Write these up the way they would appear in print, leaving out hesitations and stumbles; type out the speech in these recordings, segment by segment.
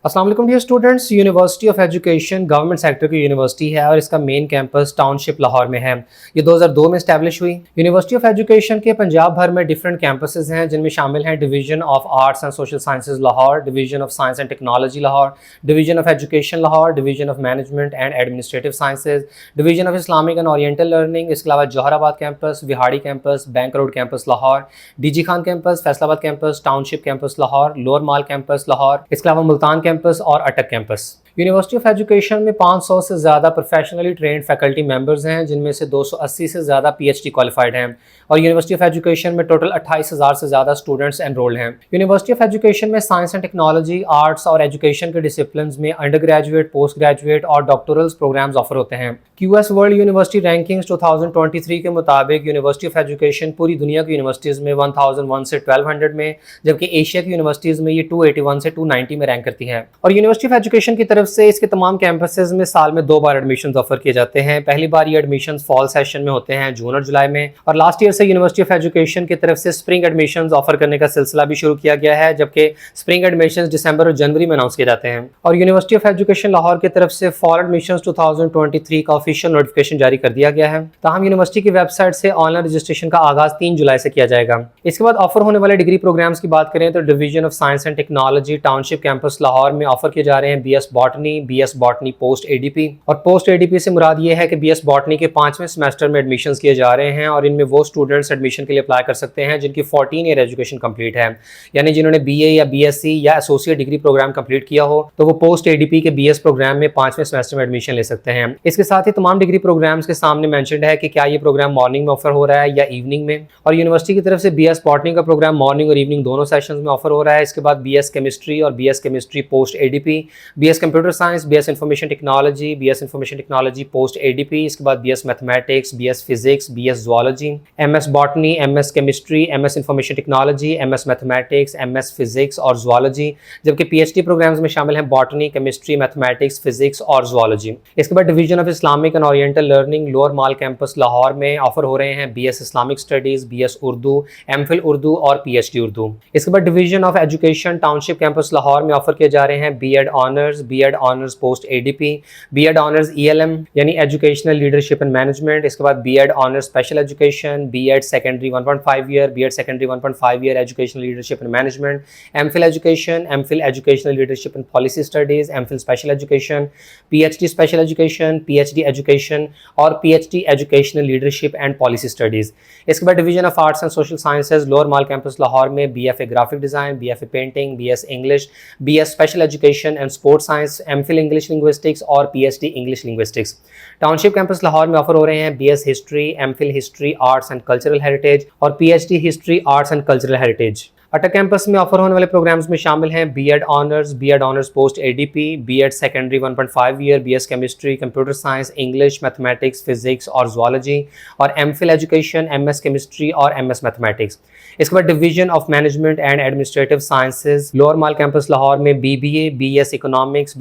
अस्सलाम वालेकुम dear students. University of education government sector की यूनिवर्सिटी है और इसका मेन कैंपस टाउनशिप लाहौर में है। ये 2002 में स्टैब्लिश हुई। यूनिवर्सिटी ऑफ एजुकेशन के पंजाब भर में डिफरेंट कैंपसेस हैं, जिनमें शामिल हैं division of arts and social sciences Lahore, division of science and technology Lahore, division of education Lahore, division of management and administrative sciences, division of Islamic and oriental learning. इसके अलावा Jauharabad campus, Vehari campus, bank road campus Lahore, DG Khan campus, Faisalabad campus, township campus Lahore, lower mall campus Lahore, इसके अलावा Multan campus और अटक campus. University of education में 500 से ज़्यादा professionally trained faculty members हैं, जिनमें से 280 से ज़्यादा पीएचडी क्वालिफाइड हैं और यूनिवर्सिटी ऑफ एजुकेशन में टोटल 28,000 से ज़्यादा स्टूडेंट्स एनरोल्ड हैं। यूनिवर्सिटी ऑफ एजुकेशन में साइंस एंड टेक्नोलॉजी, आर्ट्स और एजुकेशन के डिसिप्लिन में अंडर ग्रेजुएट, पोस्ट ग्रेजुएट और डॉक्टोरल्स प्रोग्राम्स ऑफर होते हैं। क्यूएस वर्ल्ड यूनिवर्सिटी रैंकिंग्स 2023 के मुताबिक यूनिवर्सिटी ऑफ एजुकेशन पूरी दुनिया की यूनिवर्सिटीज़ में 1001 से 1200 में, जबकि एशिया की यूनिवर्सिटीज़ में ये 281 से 290 में रैंक करती हैं। और यूनिवर्सिटी ऑफ एजुकेशन की तरफ से इसके तमाम कैंपसेस में साल में 2 बार एडमिशंस ऑफर किए जाते हैं। पहली बार ये एडमिशंस फॉल सेशन में होते हैं, जून और जुलाई में, और लास्ट ईयर से यूनिवर्सिटी ऑफ एजुकेशन की तरफ से स्प्रिंग एडमिशंस ऑफर करने का सिलसिला भी शुरू किया गया है, जबकि स्प्रिंग एडमिशंस दिसंबर और जनवरी में अनाउंस किए जाते हैं। और यूनिवर्सिटी ऑफ एजुकेशन लाहौर की तरफ से फॉल एडमिशंस 2023 का ऑफिशियल नोटिफिकेशन जारी कर दिया गया है। ताहम यूनिवर्सिटी की वेबसाइट से ऑनलाइन रजिस्ट्रेशन का आगाज 3 जुलाई से किया जाएगा। इसके बाद ऑफर होने वाले डिग्री प्रोग्राम्स की बात करें तो division of science and technology township campus Lahore में ऑफर किए जा रहे हैं BS botany, BS botany post ADP. और पोस्ट एडीपी से मुराद ये है कि बीएस बॉटनी के 5वें सेमेस्टर में एडमिशन किए जा रहे हैं और इनमें वो स्टूडेंट्स एडमिशन के लिए अप्लाई कर सकते हैं जिनकी 14 ईयर एजुकेशन कंप्लीट है, यानी जिन्होंने बीए या बीएससी या एसोसिएट डिग्री प्रोग्राम कंप्लीट किया हो तो वो पोस्ट एडीपी के बीएस प्रोग्राम में 5वें सेमेस्टर में एडमिशन ले सकते हैं। इसके साथ ही तमाम डिग्री प्रोग्राम्स के सामने मेंशन्ड है कि क्या ये प्रोग्राम मॉर्निंग में ऑफर हो रहा है या इवनिंग में। और यूनिवर्सिटी की तरफ से बीएस बॉटनी का प्रोग्राम मॉर्निंग और इवनिंग दोनों सेशंस में ऑफर हो रहा है। इसके बाद बीएस केमिस्ट्री और BS chemistry post ADP, BS computer science, BS information technology, BS information technology post ADP, इसके बाद BS mathematics, BS physics, BS zoology, MS botany, MS chemistry, MS information technology, MS mathematics, MS physics और zoology, जबकि PhD programs में शामिल हैं botany, chemistry, mathematics, physics और zoology. इसके बाद division of Islamic and oriental learning lower mall campus Lahore में offer हो रहे हैं BS Islamic studies, BS Urdu, MPhil Urdu और पीएचडी उर्दू। इसके बाद division of education township campus Lahore में ऑफर किए जा रहे हैं BEd honours post ADP, BEd honours ELM यानी एजुकेशनल लीडरशिप एंड मैनेजमेंट, इसके बाद BEd honours special education, BEd secondary 1.5 year, BEd secondary 1.5 year educational leadership and management, MPhil education, MPhil educational leadership and policy studies, MPhil special education, PhD special education, PhD education और PhD educational leadership and policy studies. इसके बाद division of arts and social sciences lower mall campus Lahore में BFA graphic design, BFA painting, BS English, BS special education and sports science, MPhil English linguistics और PhD English linguistics. Township campus Lahore में offer हो रहे हैं BS history, MPhil history arts and cultural heritage और PhD history arts and cultural heritage. Attock campus में offer होने वाले programmes में शामिल हैं BEd honours post ADP, BEd secondary 1.5 year, BS chemistry, computer science, English, mathematics, physics और zoology और MPhil education, MS chemistry और एमएस मैथमेटिक्स। इसके बाद division of management and administrative sciences lower mall campus Lahore में BBA, BS economics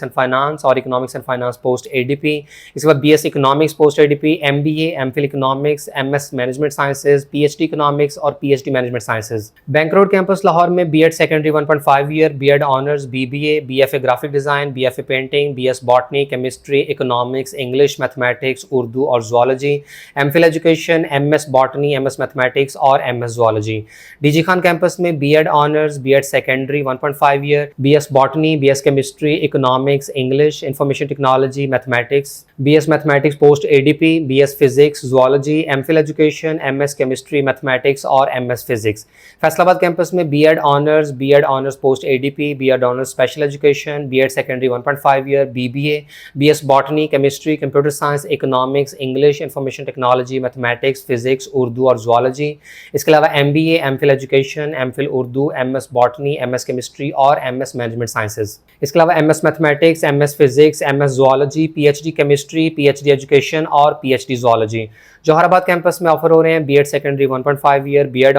and finance और economics and finance post ADP, इसके बाद BS economics post ADP, MBA, MPhil economics, MS management sciences, PhD economics और PhD management sciences. Bank road campus Lahore में BEd secondary 1.5 year, BEd honours, BBA, BFA graphic design, BFA painting, BS botany, chemistry, economics, English, mathematics, Urdu और zoology, MPhil education, MS botany, MS mathematics और MS zoology. DG Khan campus में BEd honours, BEd secondary 1.5 year, BS botany, BS chemistry, economics, English, information technology, mathematics, BS mathematics post ADP, BS physics, zoology, MPhil education, MS chemistry, mathematics और MS physics. Faisalabad campus में BEd honours post ADP, BEd honours special education, BEd secondary 1.5 year, BBA, BS botany, chemistry, computer science, economics, English, information technology, mathematics, physics, Urdu और zoology. इसके अलावा MBA, MPhil education, MPhil Urdu, MS botany, MS chemistry और MS management sciences. इसके अलावा MS mathematics, MS physics, MS zoology, PhD chemistry, PhD education और PhD zoology. Jauharabad campus में offer हो रहे हैं BEd secondary 1.5 year, BEd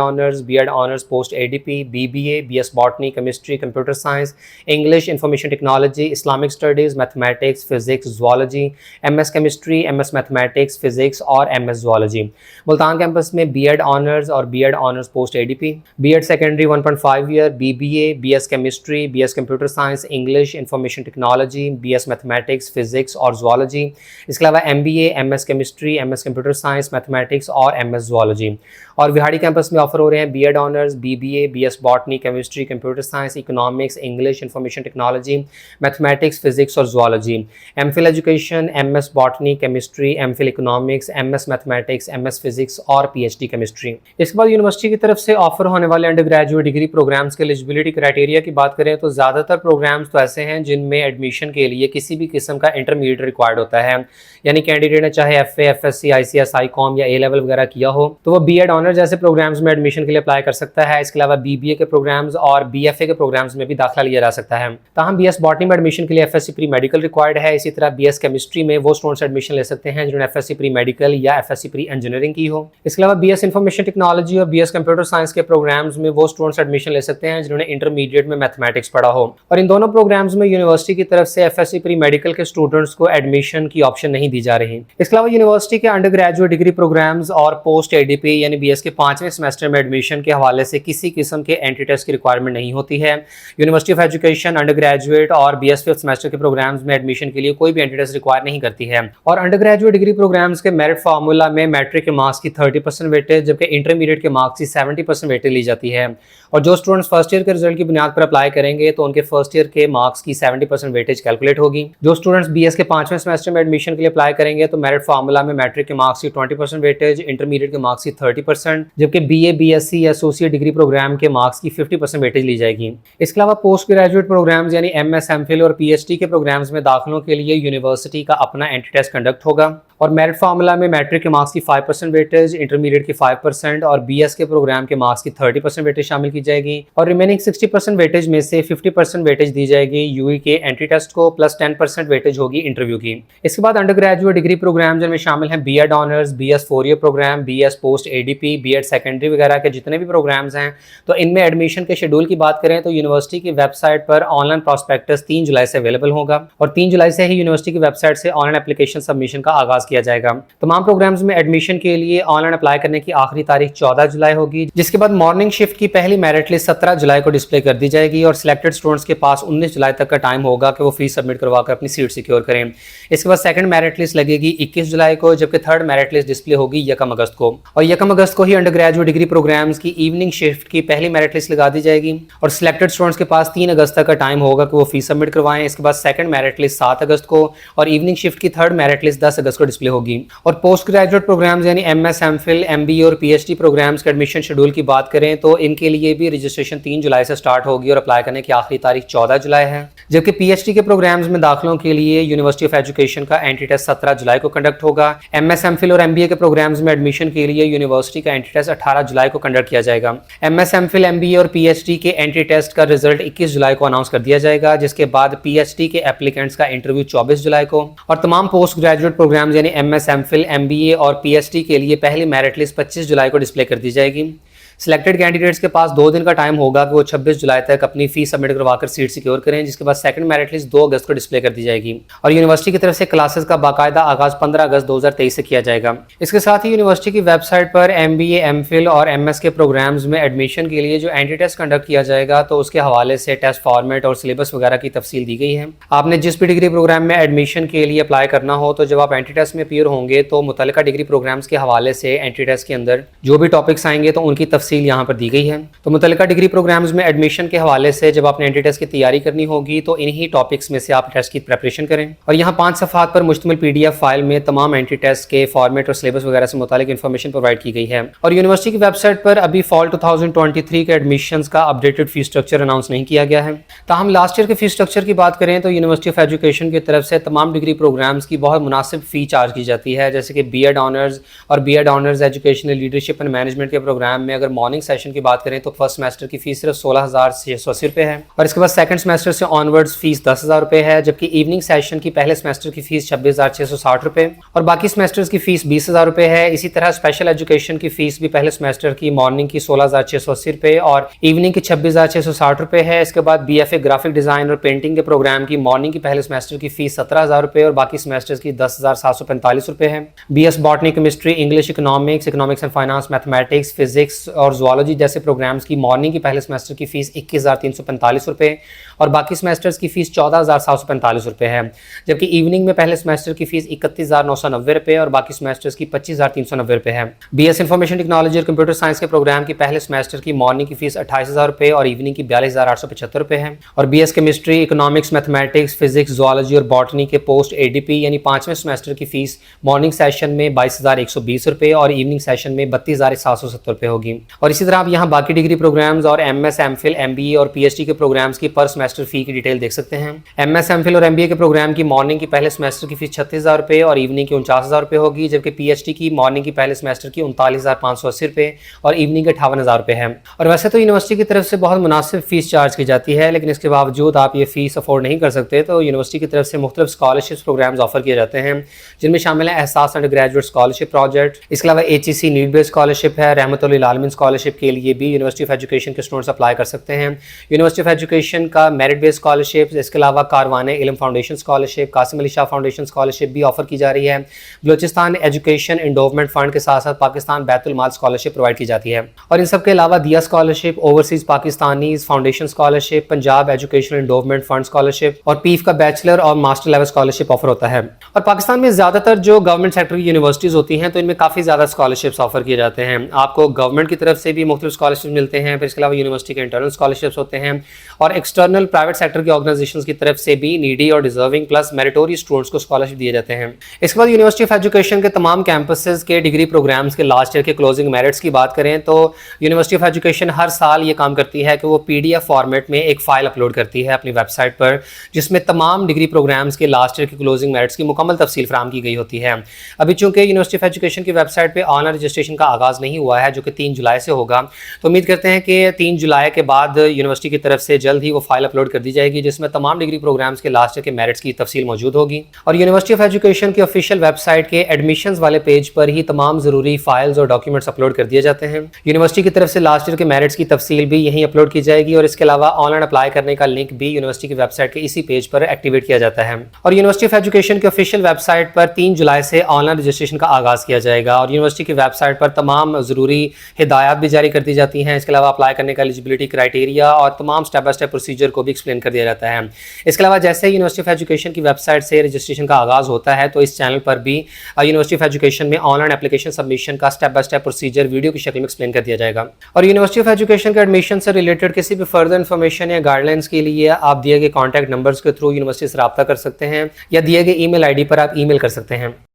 honours post post ADP, BBA, BS botany, chemistry, computer science, English, information technology, Islamic studies, mathematics, physics, zoology, MS chemistry, MS mathematics, physics और MS zoology. Multan campus में B.Ed honours और B.Ed honours post ADP, B.Ed secondary 1.5 year, BBA, BS chemistry, BS computer science, English, information technology, BS mathematics, physics और zoology. इसके अलावा MBA, MS chemistry, MS computer science, mathematics और MS zoology. और Vehari campus में offer हो रहे हैं B.Ed honours, BBA, BS botany, chemistry, computer science, economics, English, information technology, mathematics, physics और zoology. MPhil education, MS botany, chemistry, MPhil economics, MS mathematics, MS physics और PhD chemistry. इसके बाद university की तरफ से ऑफर होने वाले अंडर ग्रेजुएट डिग्री प्रोग्राम्स के एलिजिबिलिटी क्राइटेरिया की बात करें तो ज़्यादातर प्रोग्राम्स तो ऐसे हैं जिनमें एडमिशन के लिए किसी भी किस्म का इंटरमीडिएट रिक्वायर्ड होता है, यानी कैंडिडेट ने चाहे FA, FSc, ICS, ICOM या A लेवल वगैरह किया हो तो वो B.Ed ऑनर जैसे प्रोग्राम्स में एडमिशन के लिए अप्लाई कर सकता है। इसके अलावा BBA के प्रोग्राम्स और BFA के प्रोग्राम्स में भी दाखिला लिया जा सकता है। ताहम BS बॉटनी में एडमिशन के लिए FSc प्री मेडिकल रिक्वायर्ड है। इसी तरह BS केमिस्ट्री में वो स्टूडेंट्स एडमिशन ले सकते हैं जिन्होंने FSc प्री मेडिकल या FSc प्री इंजीनियरिंग की हो। इसके अलावा BS इंफॉर्मेशन टेक्नोलॉजी और BS कंप्यूटर साइंस के प्रोग्राम्स में वो स्टूडेंट्स एडमिशन ले सकते हैं जिन्होंने इंटरमीडिएट में मैथमेटिक्स पढ़ा हो। और इन दोनों प्रोग्राम्स में यूनिवर्सिटी की तरफ से FSc प्री मेडिकल के स्टूडेंट्स को एडमिशन की ऑप्शन नहीं दी जा रही। इसके अलावा यूनिवर्सिटी के अंडर ग्रेजुएट डिग्री प्रोग्राम्स और पोस्ट ADP यानी BS के 5वें सेमेस्टर में एडमिशन के हवाले से किसी किस्म के एंट्री टेस्ट की रिक्वायरमेंट नहीं होती है। University of education under graduate और BS 5th सेमेस्टर के प्रोग्राम्स में एडमिशन के लिए कोई भी एंट्री टेस्ट रिक्वायर नहीं करती है। और अंडर ग्रेजुएट डिग्री प्रोग्राम्स के मेरिट फार्मूला में मैट्रिक के मार्क्स की 30% वेटेज जबकि इंटरमीडिएट के मार्क्स की 70% वेटेज ली जाती है। और जो स्टूडेंट्स फर्स्ट ईयर के रिजल्ट की बुनियाद पर अप्लाई करेंगे तो उनके फर्स्ट ईयर के मार्क्स की 70% वेटेज कैलकुलेट होगी। जो स्टूडेंट्स BS के 5वें सेमेस्टर में एडमिशन के लिए अप्लाई करेंगे तो मेरिट फार्मूला में मैट्रिक के मार्क्स की 20% वेटेज, इंटरमीडिएट के मार्क्स की 30%, जबकि BA, BSc या एसोसिएट डिग्री प्रोग्राम के मार्क्स की 50% वेटेज ली जाएगी। इसके अलावा पोस्ट ग्रेजुएट प्रोग्राम्स यानी MS, MPhil और PhD के प्रोग्राम्स में दाखिलों के लिए यूनिवर्सिटी का अपना एंट्री टेस्ट कंडक्ट होगा। और मेरिट फार्मूला में मैट्रिक के मार्क्स की 5% वेटेज, इंटरमीडिएट की 5% और BS के प्रोग्राम के मार्क्स की 30% वेटेज शामिल की जाएगी। और रिमेनिंग 60% वेटेज में से 50% वेटेज दी जाएगी UE के एंट्री टेस्ट को, प्लस 10% वेटेज होगी इंटरव्यू की। इसके बाद अंडर ग्रेजुएट डिग्री प्रोग्राम जिनमें शामिल हैं B.Ed honours, BS 4 year program, BS post ADP, B.Ed secondary वगैरह के जितने भी प्रोग्राम्स हैं, तो इनमें एडमिशन के शेड्यूल की बात करें तो यूनिवर्सिटी की वेबसाइट पर ऑनलाइन प्रॉस्पेक्टस 3 जुलाई से अवेलेबल होगा और 3 जुलाई से ही यूनिवर्सिटी की वेबसाइट से ऑनलाइन एप्लीकेशन सबमिशन का आगाज किया जाएगा। तमाम प्रोग्राम्स में एडमिशन के लिए ऑनलाइन अप्लाई करने की आखिरी तारीख 14 जुलाई होगी, जिसके बाद मॉर्निंग शिफ्ट की पहली मेरिट लिस्ट 17 जुलाई को डिस्प्ले कर दी जाएगी और सिलेक्टेड स्टूडेंट्स के पास 19 जुलाई तक का टाइम होगा कि वो फीस सबमिट करवाकर अपनी सीट सिक्योर करें। इसके बाद सेकंड मेरिट लिस्ट लगेगी 21 जुलाई को, जबकि थर्ड मेरिट लिस्ट डिस्प्ले होगी 1 अगस्त को। और 1 अगस्त को ही अंडर ग्रेजुएट डिग्री प्रोग्राम्स की इवनिंग शिफ्ट की पहली मेरिट लिस्ट लगा दी जाएगी और सिलेक्टेड स्टूडेंट्स के पास 3 अगस्त तक का टाइम होगा कि वो फीस सबमिट करवाएं। इसके बाद सेकंड मेरिट लिस्ट 7 अगस्त को और इवनिंग शिफ्ट की थर्ड मेरिट लिस्ट 10 अगस्त को डिस्प्ले होगी। और पोस्ट ग्रेजुएट प्रोग्राम्स यानी MS, MPhil, MBA और PhD प्रोग्राम्स के एडमिशन शेड्यूल की बात करें तो इनके लिए भी रजिस्ट्रेशन 3 जुलाई से स्टार्ट होगी और अप्लाई करने की आखिरी तारीख 14 जुलाई है। जबकि PhD के प्रोग्राम्स में दाखिलों के लिए यूनिवर्सिटी ऑफ एजुकेशन का एंट्री टेस्ट 17 जुलाई को कंडक्ट होगा। MS, MPhil और MBA के प्रोग्राम्स में एडमिशन के लिए यूनिवर्सिटी का एंट्री टेस्ट 18 जुलाई को कंडक्ट किया जाएगा। MS, MPhil, MBA और PhD के एंट्री टेस्ट का रिजल्ट 21 जुलाई को अनाउंस कर दिया जाएगा, जिसके बाद PhD के एप्लीकेंट्स का इंटरव्यू 24 जुलाई को। और तमाम पोस्ट ग्रेजुएट प्रोग्राम्स यानी MS, MPhil, MBA और PhD के लिए पहली मेरिट लिस्ट 25 जुलाई को डिस्प्ले कर दी जाएगी। सिलेक्टेड कैंडिडेट्स के पास 2 दिन का टाइम होगा कि वो 26 जुलाई तक अपनी फीस सबमिट करवाकर सीट सिक्योर करें, जिसके बाद सेकंड मेरिट लिस्ट 2 अगस्त को डिस्प्ले कर दी जाएगी। और यूनिवर्सिटी की तरफ से क्लासेस का बाकायदा आगाज 15 अगस्त 2023 से किया जाएगा। इसके साथ ही यूनिवर्सिटी की वेबसाइट पर MBA, MPhil और MS के प्रोग्राम्स में एडमिशन के लिए जो एंट्री टेस्ट कंडक्ट किया जाएगा तो उसके हवाले से टेस्ट फॉर्मेट और सिलेबस वगैरह की तफसील दी गई है। आपने जिस भी डिग्री प्रोग्राम में एडमिशन के लिए अप्लाई करना हो तो जब आप एंट्री टेस्ट में अपीयर होंगे तो मुतल्लिका डिग्री प्रोग्राम्स के हवाले से एंट्री टेस्ट के अंदर जो भी टॉपिक्स आएंगे तो उनकी तफसील यहाँ पर दी गई है। तो मुतल्लिका डिग्री प्रोग्राम्स में एडमिशन के हवाले से जब आपने एंट्री टेस्ट की तैयारी करनी होगी तो इन्हीं टॉपिक्स में से आप टेस्ट की प्रिपरेशन करें। और यहाँ 5 सफ़हात पर मुश्तमिल PDF फाइल में तमाम एंट्री टेस्ट के फॉर्मेट और सिलेबस वगैरह से मुतालिक इन्फॉर्मेशन प्रोवाइड की गई है। और यूनिवर्सिटी की वेबसाइट पर अभी फॉल 2023 के एडमिशंस का अपडेटेड फीस स्ट्रक्चर अनाउंस नहीं किया गया है। ताहम लास्ट ईयर के फीस स्ट्रक्चर की बात करें तो यूनिवर्सिटी ऑफ एजुकेशन की तरफ से तमाम डिग्री प्रोग्राम्स की बहुत मुनासिब फ़ी चार्ज की जाती है, जैसे कि B.Ed ऑनर्स और B.Ed honours educational leadership and management के प्रोग्राम में अगर मॉर्निंग सेशन की बात करें तो फर्स्ट सेमेस्टर की फीस सिर्फ 16,680 रुपये है और इसके बाद सेकंड सेमेस्टर से ऑनवर्ड्स फीस 10,000 रुपये है, जबकि इवनिंग सेशन की पहले सेमेस्टर की फीस 26,660 रुपये और बाकी सेमेस्टर्स की फीस 20,000 रुपये है। इसी तरह स्पेशल एजुकेशन की फीस भी पहले सेमेस्टर की मॉर्निंग की 16,680 रुपये और इवनिंग की 26,660 रुपये है। इसके बाद BFA ग्राफिक डिजाइन और पेंटिंग के प्रोग्राम की मॉर्निंग की पहले सेमेस्टर की फीस 17,000 रुपये और बाकी सेमेस्टर्स की 10,745 रुपये है। BS botany, chemistry, English, economics and finance, mathematics, physics और जूलॉजी जैसे प्रोग्राम्स की मॉर्निंग की पहले सेमेस्टर की फीस 21,345 रुपये और बाकी सेमेस्टर्स की फीस 14,745 रुपये है, जबकि इवनिंग में पहले सेमेस्टर की फीस 31,990 रुपये और बाकी सेमेस्टर्स की 25,390 रुपये है। BS इंफॉर्मेशन टेक्नोलॉजी और कंप्यूटर साइंस के प्रोग्राम की पहले सेमेस्टर की मॉर्निंग की फीस 28,000 रुपये और इवनिंग की 42,875 रुपये है और BS chemistry, economics, mathematics, physics, zoology और बॉटनी के पोस्ट ADP यानी 5वें सेमेस्टर की फीस मॉर्निंग सेशन में 22,120 रुपये और इवनिंग सेशन में 32,770 रुपये होगी। और इसी तरह आप यहाँ बाकी डिग्री प्रोग्राम्स और MS, MPhil, MBA और PhD के प्रोग्राम्स की पर सेमेस्टर फी की डिटेल देख सकते हैं। MS, MPhil और MBA के प्रोग्राम की मॉर्निंग की पहले सेमेस्टर की फीस 36,000 रुपये और इवनिंग की 49,000 रुपये होगी, जबकि PhD की मॉर्निंग की पहले सेमेस्टर की 39,580 रुपये और इवनिंग के 58,000 रुपये है। और वैसे तो यूनिवर्सिटी की तरफ से बहुत मुनासिब फीस चार्ज की जाती है, लेकिन इसके बावजूद आप ये फीस अफोर्ड नहीं कर सकते तो यूनिवर्सिटी की तरफ से मुख्तलिफ स्कॉलरशिप प्रोग्राम्स ऑफर किए जाते हैं, जिनमें शामिल है एहसास अंडर ग्रेजुएट स्कॉलरशिप प्रोजेक्ट। इसके अलावा HEC नीड बेस्ड स्कॉलरशिप है। रहमतुल्लिल आलमीन स्कॉलरशिप के लिए भी यूनिवर्सिटी ऑफ एजुकेशन के स्टूडेंट्स अप्लाई कर सकते हैं। यूनिवर्सिटी ऑफ एजुकेशन का मेरिट बेस्ड स्कॉलरशिप, इसके अलावा Karwane Ilm foundation scholarship, Qasim Ali Shah foundation scholarship भी ऑफर की जा रही है। बलूचिस्तान एजुकेशन एंडोवमेंट फंड के साथ साथ पाकिस्तान बैतुल माल स्कॉलरशिप प्रोवाइड की जाती है और इन सब के अलावा दिया scholarship, overseas Pakistanis foundation scholarship, Punjab education endowment fund scholarship और PIF का बैचलर और मास्टर लेवल स्कॉलरशिप ऑफर होता है। और पाकिस्तान में ज़्यादातर जो गवर्नमेंट सेक्टर की यूनिवर्सिटीज़ होती हैं तो इनमें काफ़ी ज़्यादा स्कॉलरशिप्स ऑफर किए जाते हैं। आपको गवर्नमेंट की तरफ से भी मुख्तलिफ स्कॉलरशिप मिलते हैं, फिर इसके अलावा यूनिवर्सिटी के इंटरनल स्कॉलरशिप्स होते हैं और एक्सटर्नल प्राइवेट सेक्टर की ऑर्गेनाइजेशंस की तरफ से भी नीडी और डिजर्विंग प्लस मेरिटोरियस स्टूडेंट्स को स्कॉलरशिप दिए जाते हैं। इसके बाद यूनिवर्सिटी ऑफ एजुकेशन के तमाम कैंपसेस के डिग्री प्रोग्राम्स के लास्ट ईयर के क्लोजिंग मेरिट्स की बात करें तो यूनिवर्सिटी ऑफ एजुकेशन हर साल ये काम करती है कि वो PDF फॉर्मेट में एक फाइल अपलोड करती है अपनी वेबसाइट पर, जिसमें तमाम डिग्री प्रोग्राम्स के लास्ट ईयर के क्लोजिंग मेरिट्स की मुकम्मल तफसील फराहम की गई होती है। अभी चूंकि यूनिवर्सिटी ऑफ एजुकेशन की वेबसाइट पे ऑनलाइन रजिस्ट्रेशन का आगाज़ नहीं हुआ है, जो कि 3 जुलाई से होगा, तो उम्मीद करते हैं कि 3 जुलाई के बाद यूनिवर्सिटी की तरफ से जल्द ही वो फाइल अपलोड कर दी जाएगी, जिसमें तमाम डिग्री प्रोग्राम्स के लास्ट ईयर के मेरिट्स की तफसील मौजूद होगी। और यूनिवर्सिटी ऑफ एजुकेशन की ऑफिशियल वेबसाइट के एडमिशंस वाले पेज पर ही तमाम ज़रूरी फाइल्स और डॉक्यूमेंट्स अपलोड कर दिए जाते हैं। यूनिवर्सिटी की तरफ से लास्ट ईयर के मेरिट्स की तफसील भी यहीं अपलोड की जाएगी और इसके अलावा ऑनलाइन अप्लाई करने का लिंक भी यूनिवर्सिटी की वेबसाइट के इसी पेज पर एक्टिवेट किया जाता है। और यूनिवर्सिटी ऑफ एजुकेशन की ऑफिशियल वेबसाइट पर 3 जुलाई से ऑनलाइन रजिस्ट्रेशन का आगाज़ किया जाएगा और यूनिवर्सिटी की वेबसाइट पर तमाम ज़रूरी हिदायत भी जारी कर दी जाती हैं। इसके अलावा अप्लाई करने का एलिजिबिलिटी क्राइटेरिया और तमाम स्टेप बाय स्टेप प्रोसीजर को भी एक्सप्लेन कर दिया जाता है। इसके अलावा जैसे यूनिवर्सिटी ऑफ एजुकेशन की वेबसाइट से रजिस्ट्रेशन का आगाज़ होता है तो इस चैनल पर भी यूनिवर्सिटी ऑफ एजुकेशन में ऑनलाइन एप्लीकेशन सबमिशन का step by step procedure video की शक्ल में एक्सप्लेन कर दिया जाएगा। और यूनिवर्सिटी ऑफ एजुकेशन के एडमिशन से रिलेटेड किसी भी फर्दर इन्फॉर्मेशन या गाइडलाइंस के लिए आप दिए गए कॉन्टैक्ट नंबर्स के थ्रू यूनिवर्सिटी से रब्ता कर सकते हैं या दिए गए email ID पर आप ईमेल कर सकते हैं।